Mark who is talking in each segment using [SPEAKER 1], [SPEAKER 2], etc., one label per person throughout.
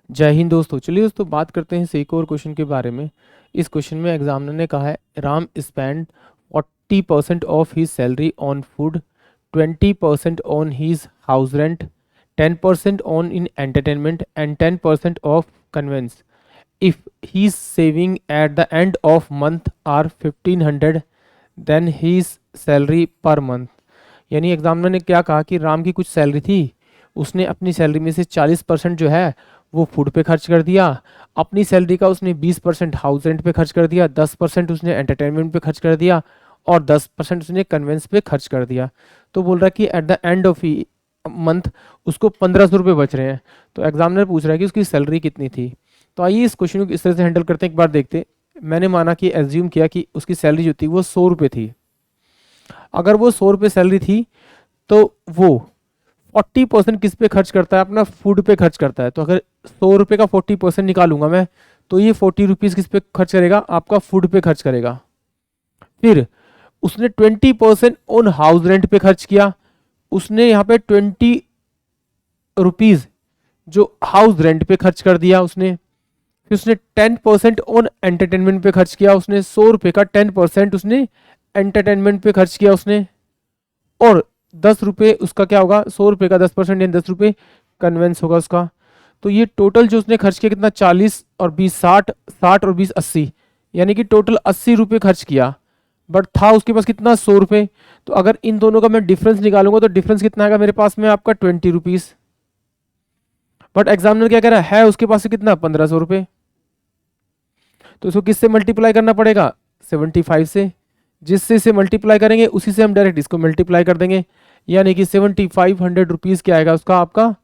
[SPEAKER 1] जय हिंद दोस्तों। चलिए दोस्तों बात करते हैं एक और क्वेश्चन के बारे में। इस क्वेश्चन में एग्जामिनर ने कहा है Ram spend 40% of his salary on food, 20% on his house rent, 10% on in entertainment and 10% of conveyance. If he's saving at the end of month are 1500 then he's salary per month. यानी examiner ने क्या कहा कि राम की कुछ salary थी, उसने अपनी सैलरी में से 40% जो है वो फूड पे खर्च कर दिया, अपनी सैलरी का उसने 20% हाउस रेंट पे खर्च कर दिया, 10% उसने एंटरटेनमेंट पे खर्च कर दिया और 10% उसने कन्वेंस पे खर्च कर दिया। तो बोल रहा है कि eight the end of month उसको 1500 रुपये बच रहे हैं। तो एग्जामिनर पूछ रहा है कि उसकी सैलरी कितनी थी। तो आइए इस क्वेश्चन को इस तरह से हैंडल करते हैं, एक बार देखते हैं। मैंने माना कि एज्यूम किया कि उसकी सैलरी जो थी वो 100 रुपये थी। अगर वो 100 रुपये सैलरी थी तो वो 40% किस पे खर्च करता है, अपना फूड पे खर्च करता है। तो अगर 100 रुपये का 40% निकालूंगा मैं, तो ये 40 रुपीज़ किस पे खर्च करेगा, आपका फूड पे खर्च करेगा। फिर उसने 20% ऑन हाउस रेंट पे खर्च किया, उसने यहाँ पे 20 रुपीज़ जो हाउस रेंट पे खर्च कर दिया उसने। फिर उसने 10% ऑन एंटरटेनमेंट पे खर्च किया, उसने 100 रुपये का 10% उसने एंटरटेनमेंट पे खर्च किया उसने। और 10 रुपये उसका क्या होगा, 100 रुपये का 10% यानी 10 रुपये कन्वेंस होगा उसका। तो ये टोटल जो उसने खर्च किया कितना, 40 और 20 60, 60 और 20 80, यानी कि टोटल 80 रुपये खर्च किया। बट था उसके पास कितना, 100 रुपये। तो अगर इन दोनों का मैं डिफरेंस निकालूंगा तो डिफरेंस कितना आएगा मेरे पास में, आपका 20 रुपीज़। बट एग्जामिनर क्या कह रहा है उसके पास से कितना, 1500 रुपये। तो इसको किससे मल्टीप्लाई करना पड़ेगा, 75 से। जिससे इसे मल्टीप्लाई करेंगे उसी से हम डायरेक्ट इसको मल्टीप्लाई कर देंगे। यानी कि 7500 रुपीज़ क्या आएगा उसका, आपका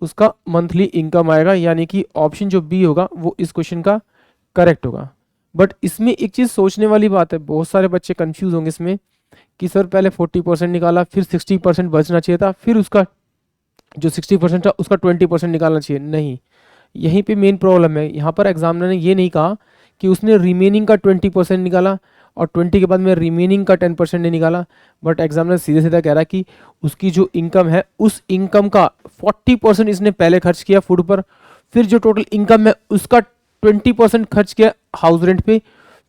[SPEAKER 1] उसका मंथली इनकम आएगा। यानी कि ऑप्शन जो बी होगा वो इस क्वेश्चन का करेक्ट होगा। बट इसमें एक चीज़ सोचने वाली बात है, बहुत सारे बच्चे कंफ्यूज होंगे इसमें कि सर पहले 40% निकाला, फिर 60% बचना चाहिए था, फिर उसका जो 60% था उसका 20% निकालना चाहिए। नहीं, यहीं पे मेन प्रॉब्लम है। यहाँ पर एग्जामिनर ने ये नहीं कहा कि उसने रिमेनिंग का 20% निकाला और 20 के बाद में रिमेनिंग का 10% नहीं निकाला। बट एग्जामिनर सीधे सीधा कह रहा है कि उसकी जो इनकम है उस इनकम का 40% इसने पहले खर्च किया फूड पर, फिर जो टोटल इनकम है उसका 20% खर्च किया हाउस रेंट पे,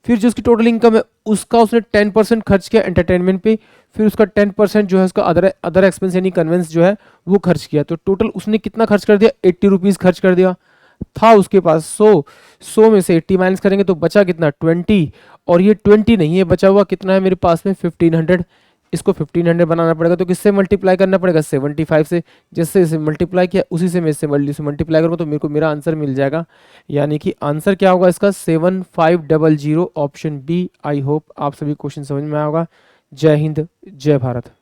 [SPEAKER 1] फिर जो उसकी टोटल इनकम है उसका उसने 10% खर्च किया एंटरटेनमेंट पे, फिर उसका 10% जो है उसका अदर एक्सपेंस यानी कन्वेंस जो है वो खर्च किया। तो टोटल उसने कितना खर्च कर दिया, 80 रुपीज़ खर्च कर दिया। था उसके पास 100 में से 80 माइनस करेंगे तो बचा कितना, 20। और ये 20 नहीं है, बचा हुआ कितना है मेरे पास में, 1500। इसको 1500 बनाना पड़ेगा तो किससे मल्टीप्लाई करना पड़ेगा, 75 से। जिससे इसे मल्टीप्लाई किया उसी से मैं इससे मल्टीप्लाई करूँगा तो मेरे को मेरा आंसर मिल जाएगा। यानी कि आंसर क्या होगा इसका, 7500 ऑप्शन बी। आई होप आप सभी क्वेश्चन समझ में आया होगा। जय हिंद, जय भारत।